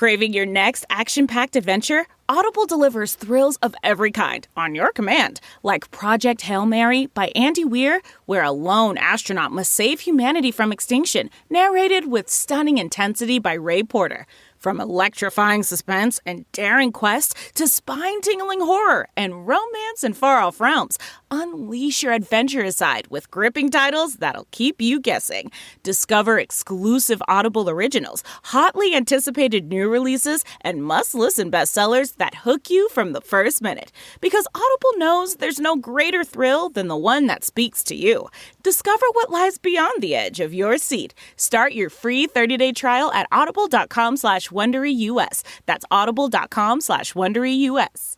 Craving your next action-packed adventure? Audible delivers thrills of every kind on your command, like Project Hail Mary by Andy Weir, where a lone astronaut must save humanity from extinction, narrated with stunning intensity by Ray Porter. From electrifying suspense and daring quest to spine-tingling horror and romance in far-off realms, unleash your adventurous side with gripping titles that'll keep you guessing. Discover exclusive Audible originals, hotly anticipated new releases, and must-listen bestsellers that hook you from the first minute. Because Audible knows there's no greater thrill than the one that speaks to you. Discover what lies beyond the edge of your seat. Start your free 30-day trial at audible.com/WonderyUS. That's audible.com/WonderyUS.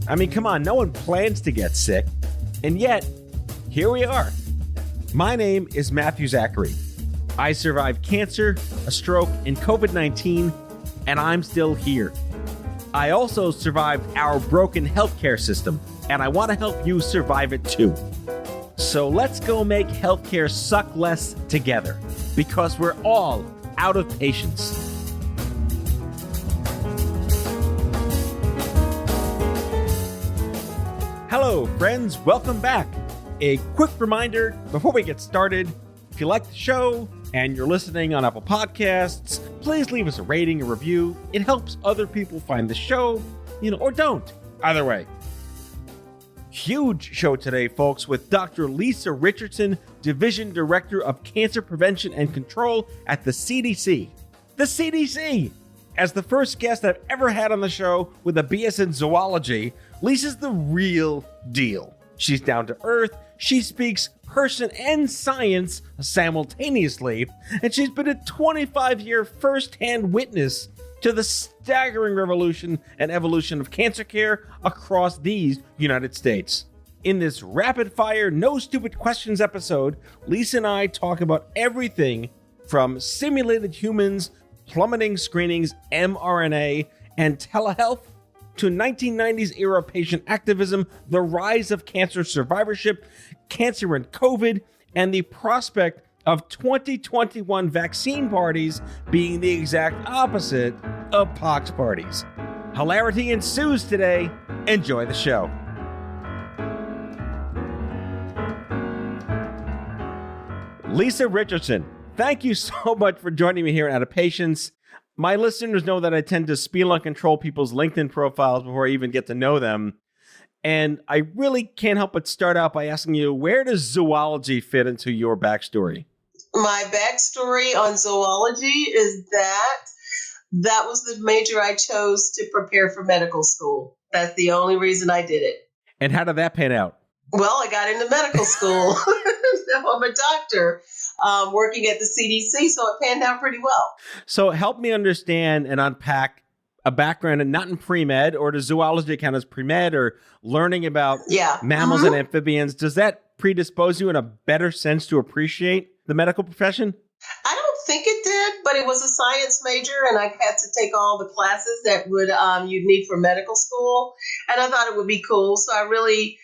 I mean, come on, no one plans to get sick. And yet, here we are. My name is Matthew Zachary. I survived cancer, a stroke, and COVID-19, and I'm still here. I also survived our broken healthcare system, and I want to help you survive it too. So let's go make healthcare suck less together, because we're all out of patience. Hello, friends. Welcome back. A quick reminder before we get started, if you like the show and you're listening on Apple Podcasts, please leave us a rating or review. It helps other people find the show, or don't. Either way. Huge show today, folks, with Dr. Lisa Richardson, Division Director of Cancer Prevention and Control at the CDC. The CDC! As the first guest I've ever had on the show with a BS in zoology, Lisa's the real deal. She's down to earth, she speaks person and science simultaneously, and she's been a 25-year first-hand witness to the staggering revolution and evolution of cancer care across these United States. In this rapid-fire, no stupid questions episode, Lisa and I talk about everything from simulated humans, plummeting screenings, mRNA, and telehealth, to 1990s era patient activism, the rise of cancer survivorship, cancer and COVID, and the prospect of 2021 vaccine parties being the exact opposite of pox parties. Hilarity ensues today. Enjoy the show. Lisa Richardson, thank you so much for joining me here at Out of Patience. My listeners know that I tend to spiel and control people's LinkedIn profiles before I even get to know them. And I really can't help but start out by asking you, where does zoology fit into your backstory? My backstory on zoology is that was the major I chose to prepare for medical school. That's the only reason I did it. And how did that pan out? Well, I got into medical school. Now I'm a doctor. Working at the CDC, so it panned out pretty well. So help me understand and unpack a background, and not in pre-med, or does zoology count as pre-med, or learning about mammals and amphibians? Does that predispose you in a better sense to appreciate the medical profession? I don't think it did, but it was a science major, and I had to take all the classes that would you'd need for medical school, and I thought it would be cool. So I really,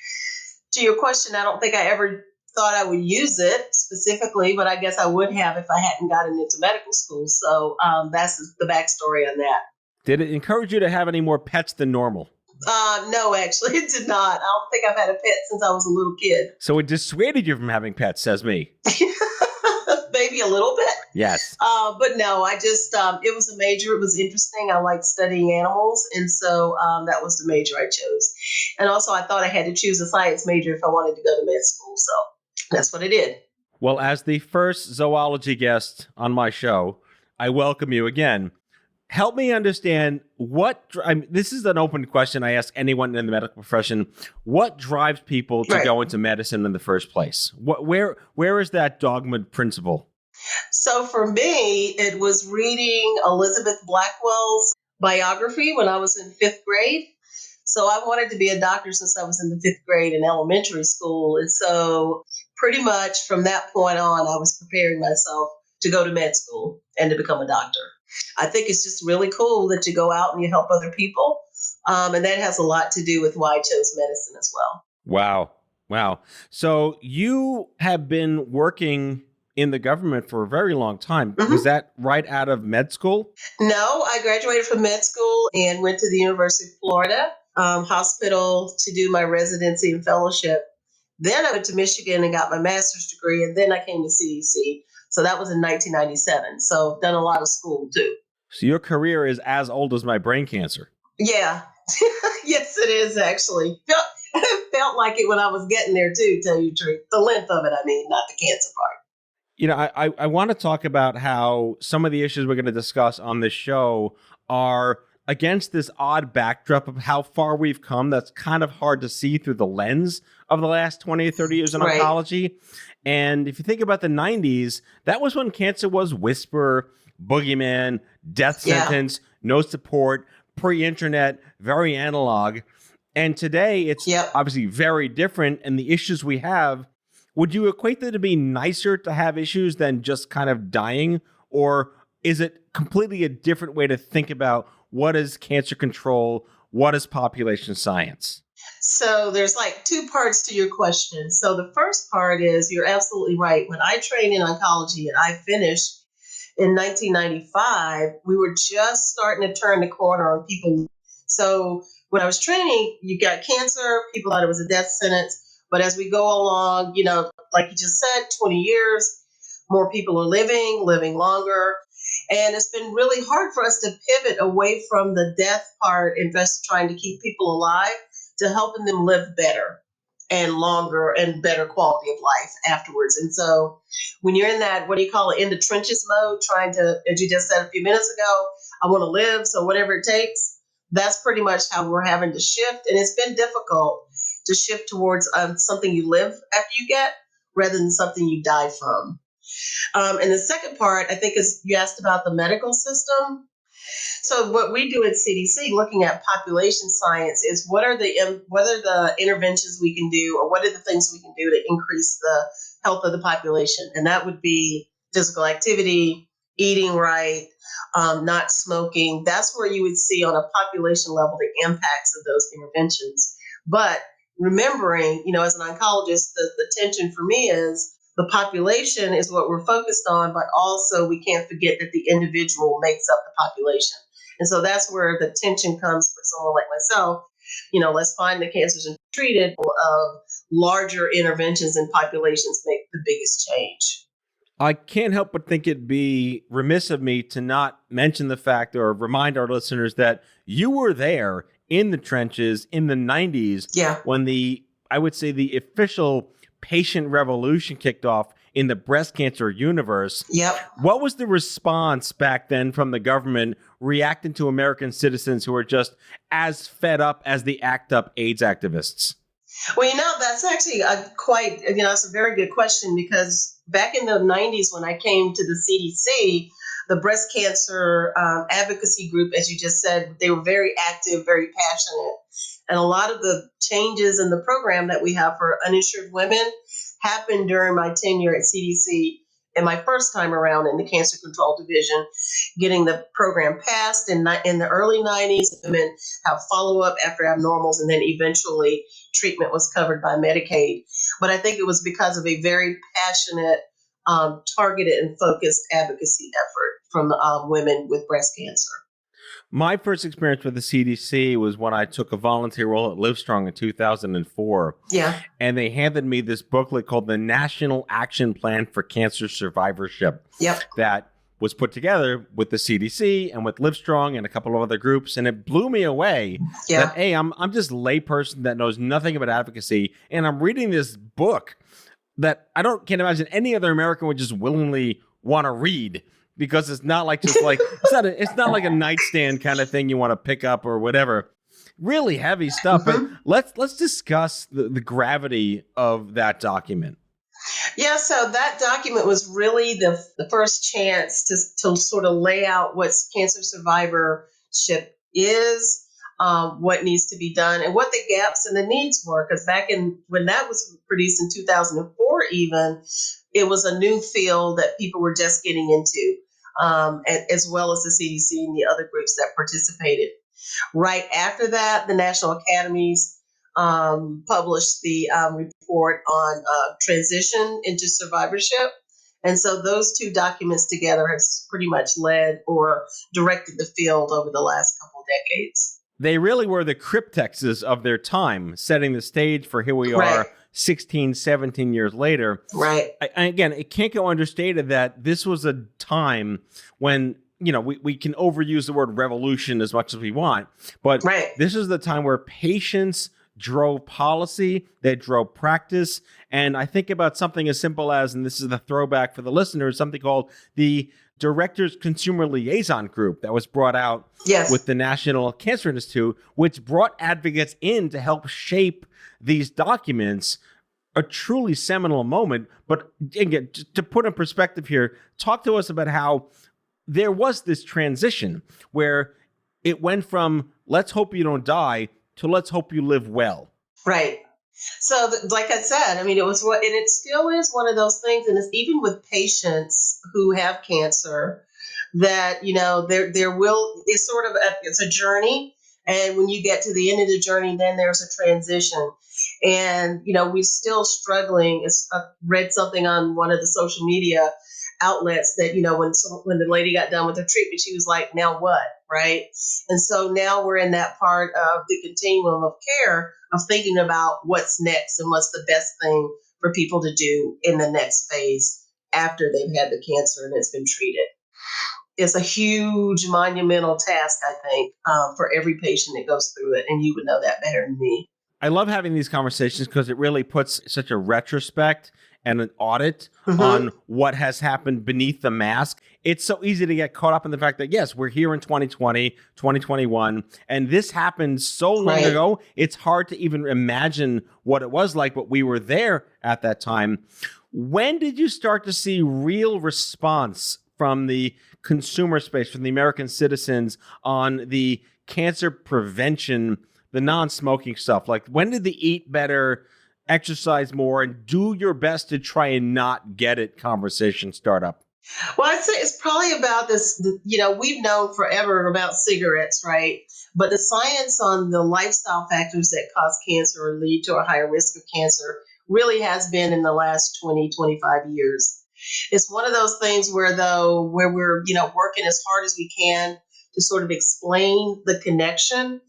to your question, I don't think I ever thought I would use it specifically, but I guess I would have if I hadn't gotten into medical school. So that's the backstory on that. Did it encourage you to have any more pets than normal? No, actually, it did not. I don't think I've had a pet since I was a little kid. So it dissuaded you from having pets, says me. Maybe a little bit. Yes. But no, I just, it was a major. It was interesting. I liked studying animals. And so that was the major I chose. And also I thought I had to choose a science major if I wanted to go to med school. So that's what I did. Well, as the first zoology guest on my show, I welcome you again. Help me understand this is an open question I ask anyone in the medical profession. What drives people to go into medicine in the first place? Where is that dogma principle? So for me, it was reading Elizabeth Blackwell's biography when I was in 5th grade. So I wanted to be a doctor since I was in the 5th grade in elementary school. And so pretty much from that point on, I was preparing myself to go to med school and to become a doctor. I think it's just really cool that you go out and you help other people. And that has a lot to do with why I chose medicine as well. Wow. Wow. So you have been working in the government for a very long time. Was Mhm. that right out of med school? No, I graduated from med school and went to the University of Florida Hospital to do my residency and fellowship. Then I went to Michigan and got my master's degree, and then I came to CDC. So that was in 1997. So done a lot of school too. So your career is as old as my brain cancer. Yeah, yes, it is actually. Felt like it when I was getting there too. Tell you the truth, the length of it. I mean, not the cancer part. You know, I want to talk about how some of the issues we're going to discuss on this show are against this odd backdrop of how far we've come. That's kind of hard to see through the lens of the last 20 or 30 years in Right. oncology. And if you think about the 90s, that was when cancer was whisper, boogeyman, death Yeah. sentence, no support, pre-internet, very analog. And today it's Yep. obviously very different. And the issues we have, would you equate that to be nicer to have issues than just kind of dying? Or is it completely a different way to think about what is cancer control? What is population science? So there's like two parts to your question. So the first part is you're absolutely right. When I trained in oncology and I finished in 1995, we were just starting to turn the corner on people. So when I was training, you got cancer, people thought it was a death sentence. But as we go along, like you just said, 20 years, more people are living longer. And it's been really hard for us to pivot away from the death part and just trying to keep people alive to helping them live better and longer and better quality of life afterwards. And so when you're in that, what do you call it, in the trenches mode, trying to, as you just said a few minutes ago, I want to live, so whatever it takes, that's pretty much how we're having to shift. And it's been difficult to shift towards something you live after you get rather than something you die from. And the second part, I think, is you asked about the medical system. So what we do at CDC, looking at population science, is what are the interventions we can do, or what are the things we can do to increase the health of the population, and that would be physical activity, eating right, not smoking. That's where you would see on a population level the impacts of those interventions. But remembering, as an oncologist, the tension for me is the population is what we're focused on, but also we can't forget that the individual makes up the population. And so that's where the tension comes for someone like myself. Let's find the cancers and treat it. Larger interventions in populations make the biggest change. I can't help but think it'd be remiss of me to not mention the fact or remind our listeners that you were there in the trenches in the 90s Yeah. when I would say the official patient revolution kicked off in the breast cancer universe. Yep. What was the response back then from the government reacting to American citizens who were just as fed up as the ACT UP AIDS activists? Well, that's actually that's a very good question, because back in the 90s when I came to the CDC, the breast cancer advocacy group, as you just said, they were very active, very passionate. And a lot of the changes in the program that we have for uninsured women happened during my tenure at CDC and my first time around in the cancer control division, getting the program passed in the early 90s. Women have follow-up after abnormals, and then eventually treatment was covered by Medicaid. But I think it was because of a very passionate, targeted and focused advocacy effort from women with breast cancer. My first experience with the CDC was when I took a volunteer role at Livestrong in 2004. Yeah. And they handed me this booklet called the National Action Plan for Cancer Survivorship. Yep. That was put together with the CDC and with Livestrong and a couple of other groups. And it blew me away Yeah. that, hey, I'm just a layperson that knows nothing about advocacy. And I'm reading this book that can't imagine any other American would just willingly want to read, because it's not like just like it's not like a nightstand kind of thing you want to pick up or whatever. Really heavy stuff. Mm-hmm. But let's discuss the gravity of that document. Yeah, so that document was really the first chance to sort of lay out what cancer survivorship is, what needs to be done, and what the gaps and the needs were. Because when that was produced in 2004, even, it was a new field that people were just getting into, as well as the CDC and the other groups that participated. Right after that, the National Academies published the report report on transition into survivorship. And so those two documents together has pretty much led or directed the field over the last couple decades. They really were the cryptexes of their time, setting the stage for here we Right. are 16, 17 years later. Right. Again, it can't go understated that this was a time when, we can overuse the word revolution as much as we want, but Right. this is the time where patience drove policy, they drove practice. And I think about something as simple as, and this is the throwback for the listeners, something called the Directors Consumer Liaison Group that was brought out Yes. with the National Cancer Institute, which brought advocates in to help shape these documents. A truly seminal moment. But again, to put in perspective here, talk to us about how there was this transition where it went from let's hope you don't die to let's hope you live well. Right. So, like I said, I mean, it was what, and it still is one of those things, and it's even with patients who have cancer that it's sort of it's a journey, and when you get to the end of the journey, then there's a transition, and we're still struggling. I read something on one of the social media outlets that when the lady got done with her treatment, she was like, "Now what?" Right? And so now we're in that part of the continuum of care of thinking about what's next and what's the best thing for people to do in the next phase after they've had the cancer and it's been treated. It's a huge monumental task, I think, for every patient that goes through it. And you would know that better than me. I love having these conversations because it really puts such a retrospect and an audit Mhm. on what has happened beneath the mask. It's so easy to get caught up in the fact that, yes, we're here in 2020, 2021, and this happened so long Right. ago, it's hard to even imagine what it was like, but we were there at that time. When did you start to see real response from the consumer space, from the American citizens on the cancer prevention, the non-smoking stuff? Like, when did the eat better, exercise more, and do your best to try and not get it conversation start up? Well, I'd say it's probably about this. We've known forever about cigarettes, right? But the science on the lifestyle factors that cause cancer or lead to a higher risk of cancer really has been in the last 20, 25 years. It's one of those things where we're, working as hard as we can to sort of explain the connection.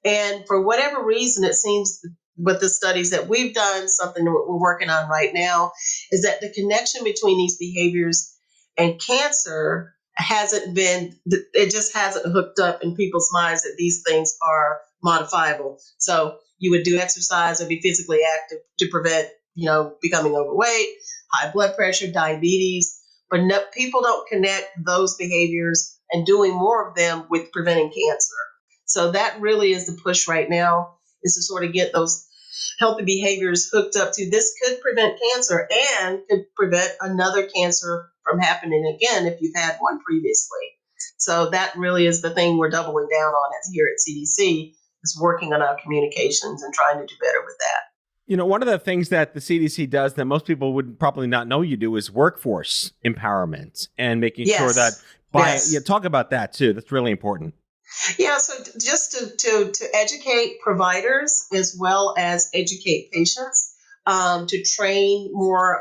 And for whatever reason, it seems with the studies that we've done, something that we're working on right now, is that the connection between these behaviors and cancer it just hasn't hooked up in people's minds that these things are modifiable. So you would do exercise or be physically active to prevent, becoming overweight, high blood pressure, diabetes. But no, people don't connect those behaviors and doing more of them with preventing cancer. So that really is the push right now, is to sort of get those healthy behaviors hooked up to this could prevent cancer and could prevent another cancer from happening again if you've had one previously. So that really is the thing we're doubling down on here at CDC, is working on our communications and trying to do better with that. One of the things that the CDC does that most people would probably not know you do is workforce empowerment and making sure that talk about that too. That's really important. Yeah, so just to educate providers as well as educate patients, to train more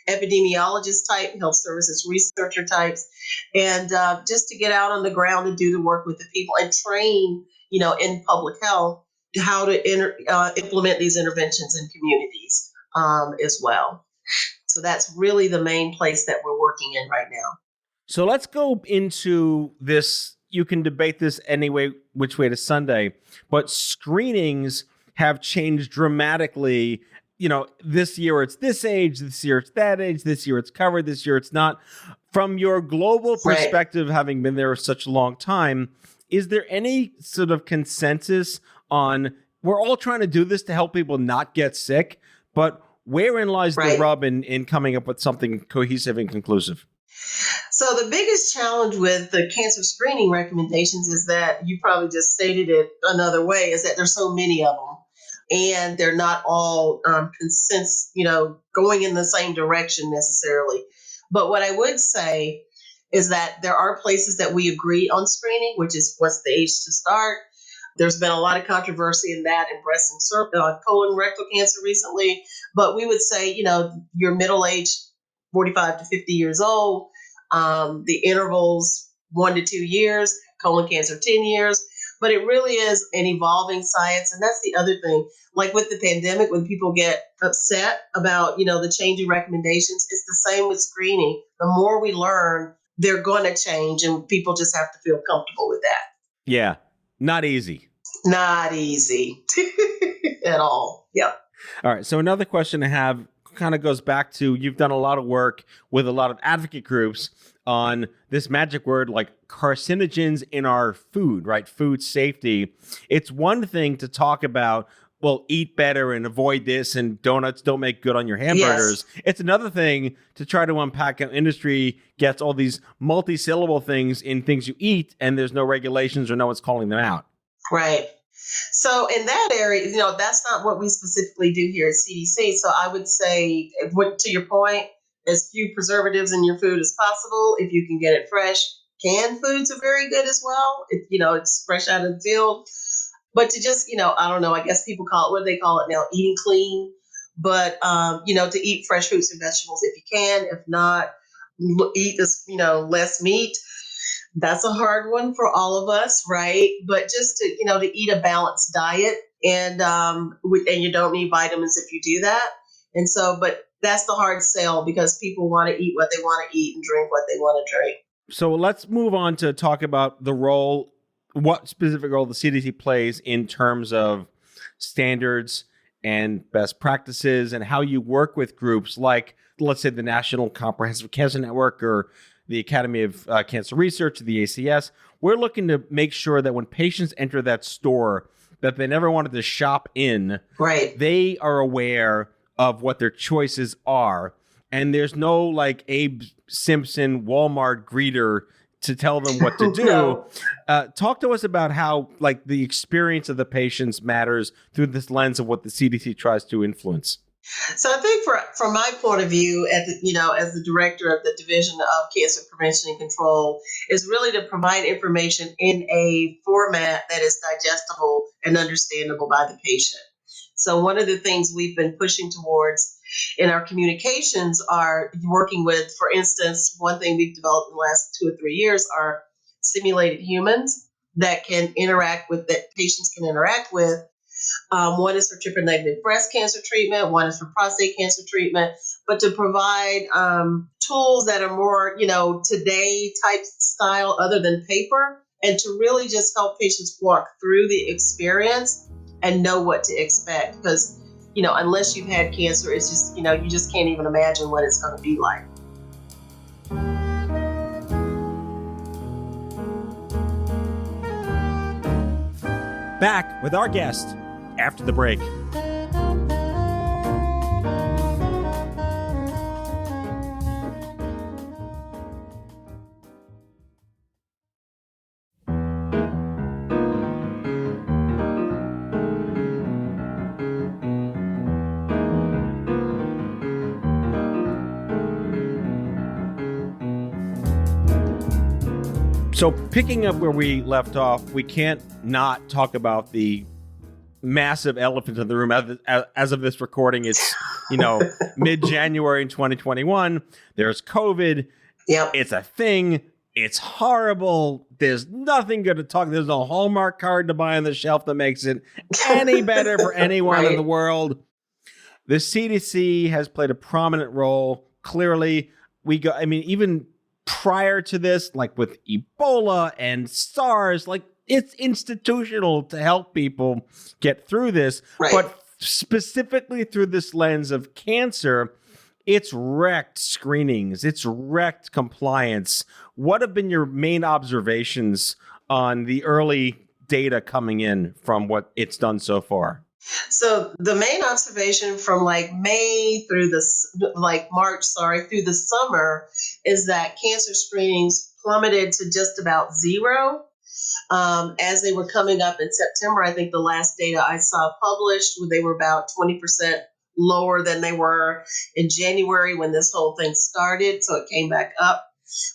epidemiologist type, health services researcher types, and just to get out on the ground and do the work with the people and train, in public health, how to implement these interventions in communities as well. So that's really the main place that we're working in right now. So let's go into this. You can debate this anyway, which way to Sunday, but screenings have changed dramatically. This year it's this age, this year it's that age, this year it's covered, this year it's not. From your global perspective, having been there such a long time, is there any sort of consensus on, we're all trying to do this to help people not get sick, but wherein lies the rub in coming up with something cohesive and conclusive? So the biggest challenge with the cancer screening recommendations is that you probably just stated it another way, is that there's so many of them and they're not all going in the same direction necessarily. But what I would say is that there are places that we agree on screening, which is what's the age to start, There's been a lot of controversy in that in breast and colon rectal cancer recently. But we would say, your middle age, 45 to 50 years old, the intervals 1 to 2 years, colon cancer 10 years. But it really is an evolving science. And that's the other thing. Like with the pandemic, when people get upset about, the changing recommendations, it's the same with screening. The more we learn, they're going to change, and people just have to feel comfortable with that. Yeah, not easy. Not easy at all. Yep. All right. So another question I have kind of goes back to, you've done a lot of work with a lot of advocate groups on this magic word like carcinogens in our food, right? Food safety. It's one thing to talk about, well, eat better and avoid this, and donuts don't make good on your hamburgers. Yes. It's another thing to try to unpack how industry gets all these multi-syllable things in things you eat, and there's no regulations or no one's calling them out. Right. So in that area, that's not what we specifically do here at CDC. So I would say, to your point, as few preservatives in your food as possible. If you can get it fresh, canned foods are very good as well. If, it's fresh out of the field. But to just, I don't know, I guess people call it, what do they call it now? Eating clean. But, to eat fresh fruits and vegetables if you can. If not, eat this, less meat. That's a hard one for all of us, right? But just to, to eat a balanced diet, and you don't need vitamins if you do that. And so, but that's the hard sell, because people want to eat what they want to eat and drink what they want to drink. So let's move on to talk about the role, what specific role the CDC plays in terms of standards and best practices, and how you work with groups like, let's say, the National Comprehensive Cancer Network or the Academy of Cancer Research, the ACS. We're looking to make sure that when patients enter that store that they never wanted to shop in, right, they are aware of what their choices are. And there's no like Abe Simpson Walmart greeter to tell them what to do. No. Talk to us about how like the experience of the patients matters through this lens of what the CDC tries to influence. So I think from my point of view, as the director of the Division of Cancer Prevention and Control, is really to provide information in a format that is digestible and understandable by the patient. So one of the things we've been pushing towards in our communications are working with, for instance, one thing we've developed in the last 2 or 3 years are simulated humans that patients can interact with. One is for triple-negative breast cancer treatment. One is for prostate cancer treatment. But to provide tools that are more, today type style other than paper, and to really just help patients walk through the experience and know what to expect. Because, unless you've had cancer, it's just, you just can't even imagine what it's going to be like. Back with our guest after the break. So picking up where we left off, we can't not talk about the massive elephant in the room. As of this recording, it's, mid-January in 2021. There's COVID. Yep. It's a thing. It's horrible. There's nothing good to talk. There's no Hallmark card to buy on the shelf that makes it any better for anyone in the world. The CDC has played a prominent role. Clearly, even prior to this, like with Ebola and SARS, like it's institutional to help people get through this. Right. But specifically through this lens of cancer, it's wrecked screenings. It's wrecked compliance. What have been your main observations on the early data coming in from what it's done so far? So the main observation from May through March, through the summer, is that cancer screenings plummeted to just about zero. As they were coming up in September, I think the last data I saw published, they were about 20% lower than they were in January when this whole thing started. So it came back up.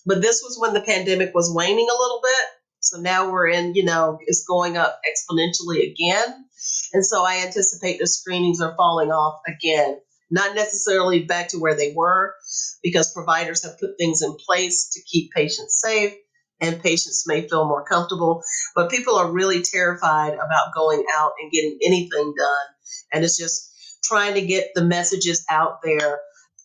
But this was when the pandemic was waning a little bit. So now we're in, it's going up exponentially again. And so I anticipate the screenings are falling off again. Not necessarily back to where they were, because providers have put things in place to keep patients safe and patients may feel more comfortable. But people are really terrified about going out and getting anything done. And it's just trying to get the messages out there.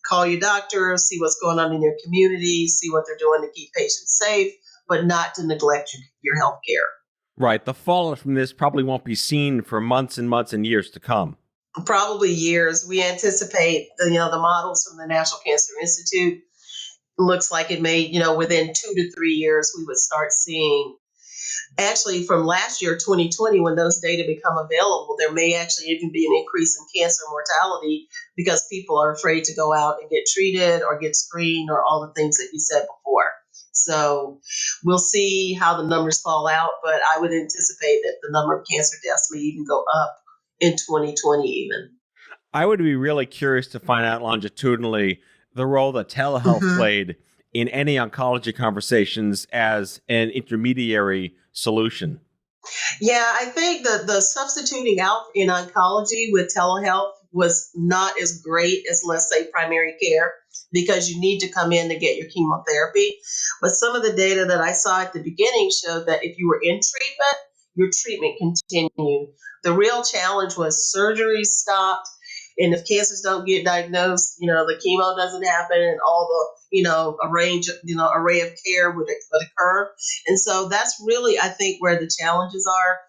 Call your doctor, see what's going on in your community, see what they're doing to keep patients safe, but not to neglect your health care. Right. The fallout from this probably won't be seen for months and months and years to come. Probably years. We anticipate the models from the National Cancer Institute looks like it may, within 2 to 3 years, we would start seeing. Actually, from last year, 2020, when those data become available, there may actually even be an increase in cancer mortality because people are afraid to go out and get treated or get screened or all the things that you said before. So we'll see how the numbers fall out, but I would anticipate that the number of cancer deaths may even go up in 2020 even. I would be really curious to find out longitudinally the role that telehealth played in any oncology conversations as an intermediary solution. Yeah, I think that the substituting out in oncology with telehealth was not as great as, let's say, primary care, because you need to come in to get your chemotherapy. But some of the data that I saw at the beginning showed that if you were in treatment, your treatment continued. The real challenge was surgery stopped. And if cancers don't get diagnosed, the chemo doesn't happen and all the, array of care would occur. And so that's really, I think, where the challenges are.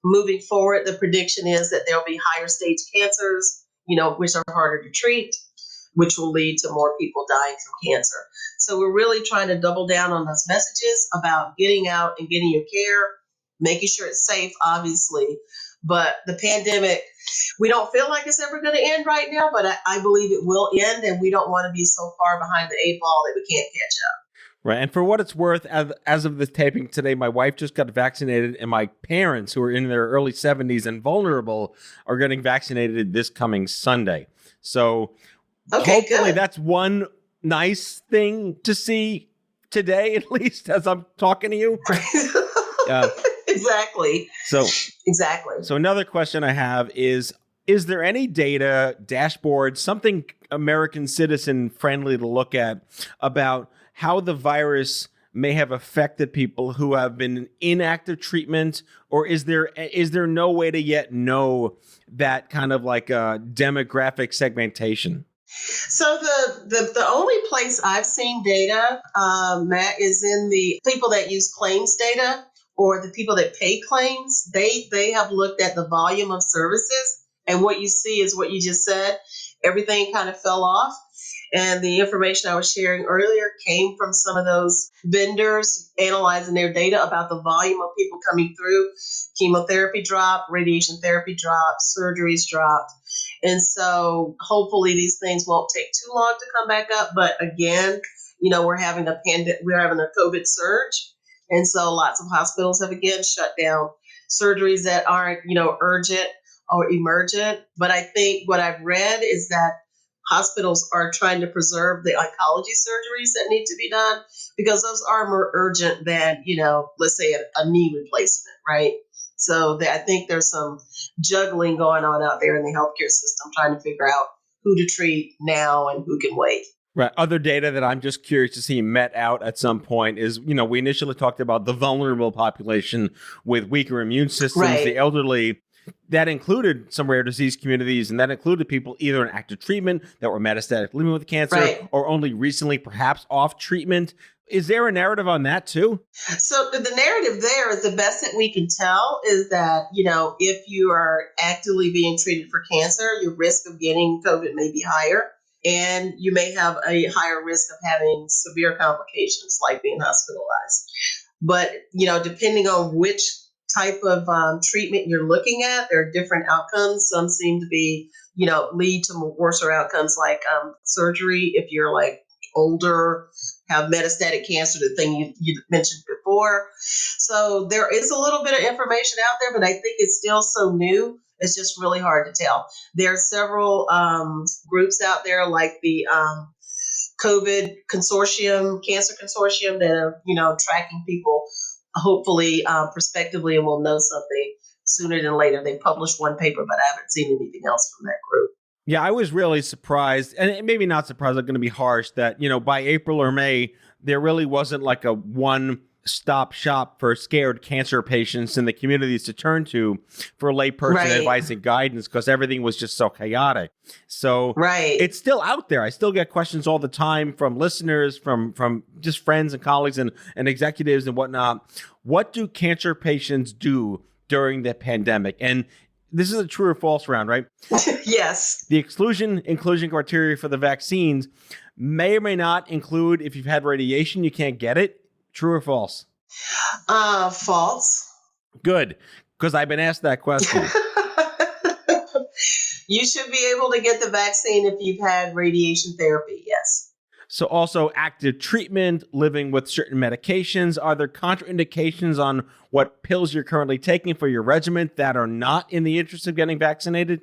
Moving forward, the prediction is that there'll be higher stage cancers, which are harder to treat, which will lead to more people dying from cancer. So we're really trying to double down on those messages about getting out and getting your care, making sure it's safe, obviously. But the pandemic, we don't feel like it's ever going to end right now, but I believe it will end, and we don't want to be so far behind the 8 ball that we can't catch up. Right. And for what it's worth, as of this taping today, my wife just got vaccinated, and my parents, who are in their early 70s and vulnerable, are getting vaccinated this coming Sunday. So hopefully that's one nice thing to see today, at least as I'm talking to you. Exactly. So another question I have is there any data, dashboard, something American citizen friendly to look at about how the virus may have affected people who have been in inactive treatment, or is there no way to yet know that kind of like a demographic segmentation? So the only place I've seen data, Matt, is in the people that use claims data or the people that pay claims. They have looked at the volume of services, and what you see is what you just said. Everything kind of fell off. And the information I was sharing earlier came from some of those vendors analyzing their data about the volume of people coming through. Chemotherapy dropped, radiation therapy dropped, surgeries dropped. And so hopefully these things won't take too long to come back up. But again, we're having a COVID surge. And so lots of hospitals have again shut down surgeries that aren't, urgent or emergent. But I think what I've read is that hospitals are trying to preserve the oncology surgeries that need to be done because those are more urgent than, let's say a knee replacement, right? So I think there's some juggling going on out there in the healthcare system, trying to figure out who to treat now and who can wait. Right. Other data that I'm just curious to see met out at some point is, we initially talked about the vulnerable population with weaker immune systems, right. The elderly. That included some rare disease communities, and that included people either in active treatment that were metastatic living with cancer, right. or only recently perhaps off treatment. Is there a narrative on that too? So the narrative there is, the best that we can tell is that, if you are actively being treated for cancer, your risk of getting COVID may be higher, and you may have a higher risk of having severe complications like being hospitalized. But, depending on which type of treatment you're looking at, there are different outcomes. Some seem to be, lead to worse outcomes like surgery if you're like older, have metastatic cancer, the thing you mentioned before. So there is a little bit of information out there, but I think it's still so new. It's just really hard to tell. There are several groups out there like the COVID consortium, cancer consortium, that are, tracking people hopefully prospectively, and we'll know something sooner than later. They published one paper, but I haven't seen anything else from that group. Yeah, I was really surprised, and maybe not surprised, I'm going to be harsh, that, by April or May, there really wasn't like a one-stop shop for scared cancer patients in the communities to turn to for layperson advice and guidance, because everything was just so chaotic. So it's still out there. I still get questions all the time from listeners, from just friends and colleagues and executives and whatnot. What do cancer patients do during the pandemic? And this is a true or false round, right? Yes. The inclusion criteria for the vaccines may or may not include if you've had radiation, you can't get it. True or false? False. Good, because I've been asked that question. You should be able to get the vaccine if you've had radiation therapy, yes. So also active treatment, living with certain medications. Are there contraindications on what pills you're currently taking for your regimen that are not in the interest of getting vaccinated?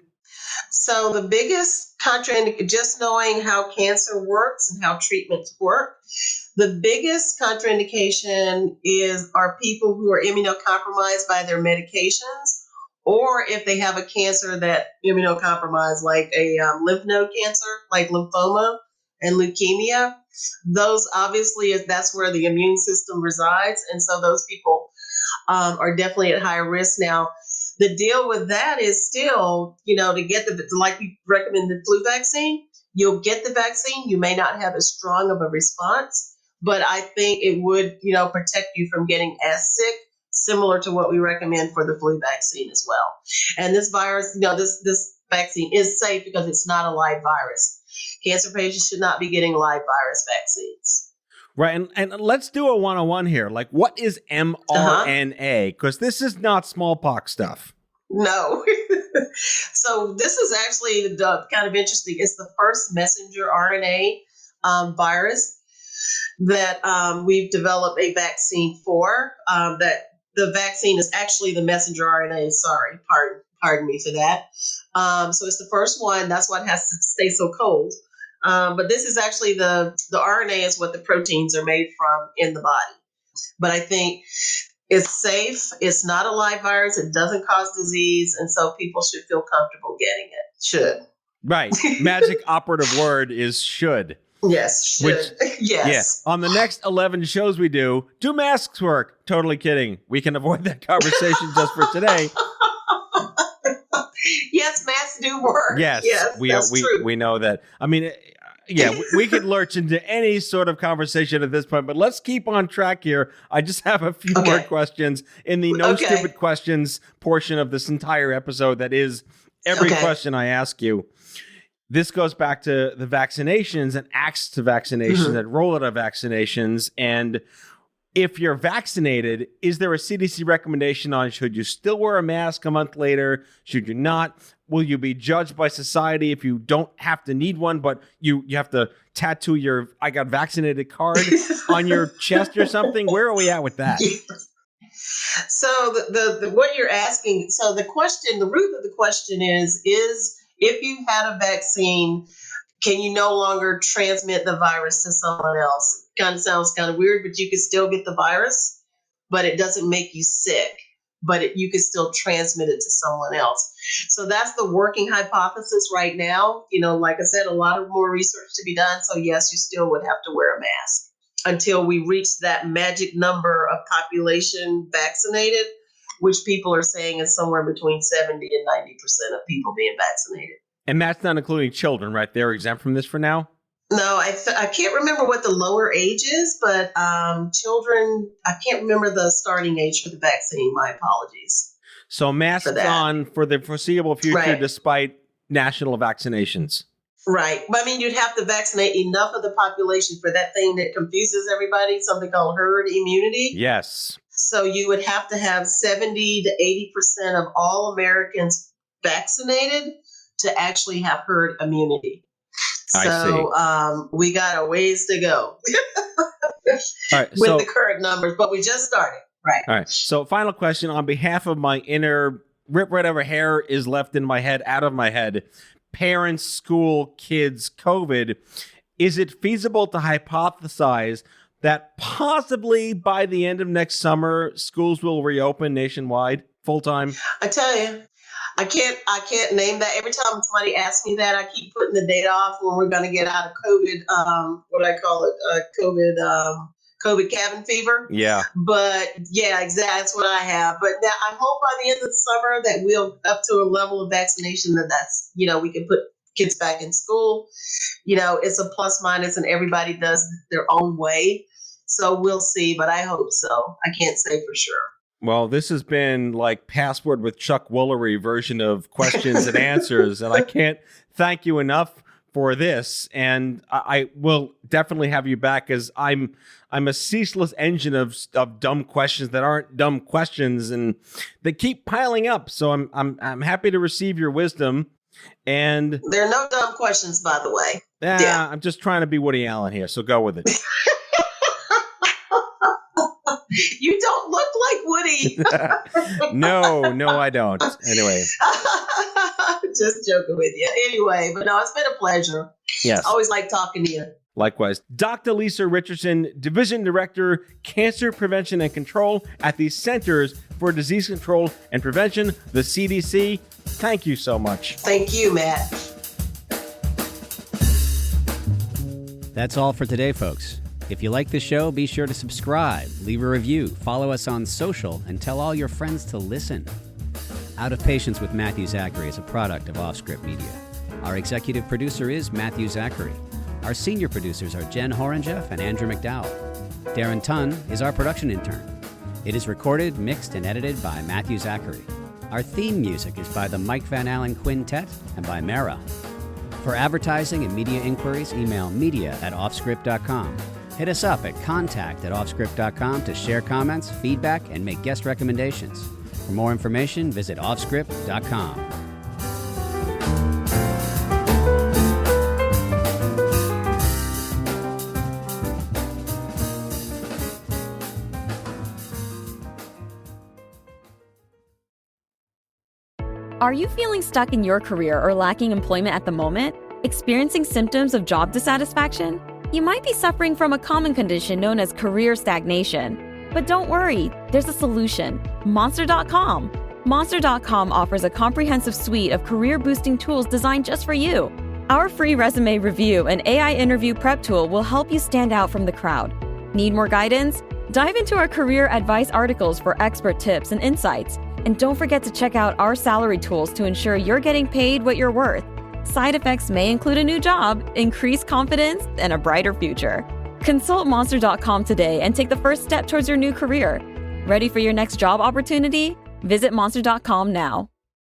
So the biggest contraindication, just knowing how cancer works and how treatments work, the biggest contraindication are people who are immunocompromised by their medications, or if they have a cancer that immunocompromised, like a lymph node cancer, like lymphoma and leukemia. Those obviously, that's where the immune system resides. And so those people are definitely at higher risk. Now, the deal with that is still, to get like we recommend the flu vaccine, you'll get the vaccine. You may not have as strong of a response, but I think it would, protect you from getting as sick, similar to what we recommend for the flu vaccine as well. And this virus, this vaccine is safe because it's not a live virus. Cancer patients should not be getting live virus vaccines. Right. And let's do a one-on-one here. Like, what is mRNA? Because this is not smallpox stuff. No. So this is actually kind of interesting. It's the first messenger RNA virus that we've developed a vaccine for. That the vaccine is actually the messenger RNA. Sorry, pardon me for that. So it's the first one. That's why it has to stay so cold. But this is actually the RNA is what the proteins are made from in the body. But I think it's safe. It's not a live virus. It doesn't cause disease. And so people should feel comfortable getting it. Should. Right. Magic operative word is should. Yes, should. Yes. Yeah. On the next 11 shows we do masks work? Totally kidding. We can avoid that conversation just for today. Yes, masks do work. Yes, we know that. I mean, we could lurch into any sort of conversation at this point, but let's keep on track here. I just have a few more questions in the no stupid questions portion of this entire episode. That is every question I ask you. This goes back to the vaccinations and access to vaccinations and rollout of vaccinations. And if you're vaccinated, is there a CDC recommendation on should you still wear a mask a month later? Should you not? Will you be judged by society if you don't have to need one, but you have to tattoo your I got vaccinated card on your chest or something? Where are we at with that? So the what you're asking, so the root of the question is if you had a vaccine, can you no longer transmit the virus to someone else? Kind of sounds kind of weird, but you can still get the virus, but it doesn't make you sick, but you can still transmit it to someone else. So that's the working hypothesis right now. Like I said, a lot of more research to be done. So yes, you still would have to wear a mask until we reach that magic number of population vaccinated, which people are saying is somewhere between 70 and 90% of people being vaccinated. And that's not including children, right? They're exempt from this for now? No, I can't remember what the lower age is, but children, I can't remember the starting age for the vaccine. My apologies. So masks on for the foreseeable future, despite national vaccinations. Right. But I mean, you'd have to vaccinate enough of the population for that thing that confuses everybody, something called herd immunity. Yes. So you would have to have 70 to 80% of all Americans vaccinated to actually have herd immunity. So we got a ways to go with the current numbers, but we just started. Right. All right. So final question on behalf of my inner rip whatever hair is left in my head, out of my head, parents, school, kids, COVID, is it feasible to hypothesize that possibly by the end of next summer, schools will reopen nationwide full-time? I tell you, I can't name that. Every time somebody asks me that, I keep putting the date off when we're going to get out of COVID. What I call it, COVID cabin fever. Yeah. But yeah, exactly. That's what I have. But now I hope by the end of the summer that we'll up to a level of vaccination that's, we can put kids back in school. It's a plus minus and everybody does their own way. So we'll see, but I hope so. I can't say for sure. Well, this has been like Password with Chuck Woolery version of questions and answers, and I can't thank you enough for this. And I will definitely have you back, as I'm a ceaseless engine of dumb questions that aren't dumb questions, and they keep piling up. So I'm happy to receive your wisdom. And there are no dumb questions, by the way. Yeah, I'm just trying to be Woody Allen here, so go with it. You don't look like Woody. No, I don't. Anyway. Just joking with you. Anyway, but no, it's been a pleasure. Yes. Always like talking to you. Likewise. Dr. Lisa Richardson, Division Director, Cancer Prevention and Control at the Centers for Disease Control and Prevention, the CDC. Thank you so much. Thank you, Matt. That's all for today, folks. If you like the show, be sure to subscribe, leave a review, follow us on social, and tell all your friends to listen. Out of Patience with Matthew Zachary is a product of Offscript Media. Our executive producer is Matthew Zachary. Our senior producers are Jen Horangeff and Andrew McDowell. Darren Tunn is our production intern. It is recorded, mixed, and edited by Matthew Zachary. Our theme music is by the Mike Van Allen Quintet and by Mara. For advertising and media inquiries, email media@offscript.com. Hit us up at contact@offscript.com to share comments, feedback, and make guest recommendations. For more information, visit offscript.com. Are you feeling stuck in your career or lacking employment at the moment? Experiencing symptoms of job dissatisfaction? You might be suffering from a common condition known as career stagnation. But don't worry, there's a solution. Monster.com. Monster.com offers a comprehensive suite of career-boosting tools designed just for you. Our free resume review and AI interview prep tool will help you stand out from the crowd. Need more guidance? Dive into our career advice articles for expert tips and insights. And don't forget to check out our salary tools to ensure you're getting paid what you're worth. Side effects may include a new job, increased confidence, and a brighter future. Consult Monster.com today and take the first step towards your new career. Ready for your next job opportunity? Visit Monster.com now.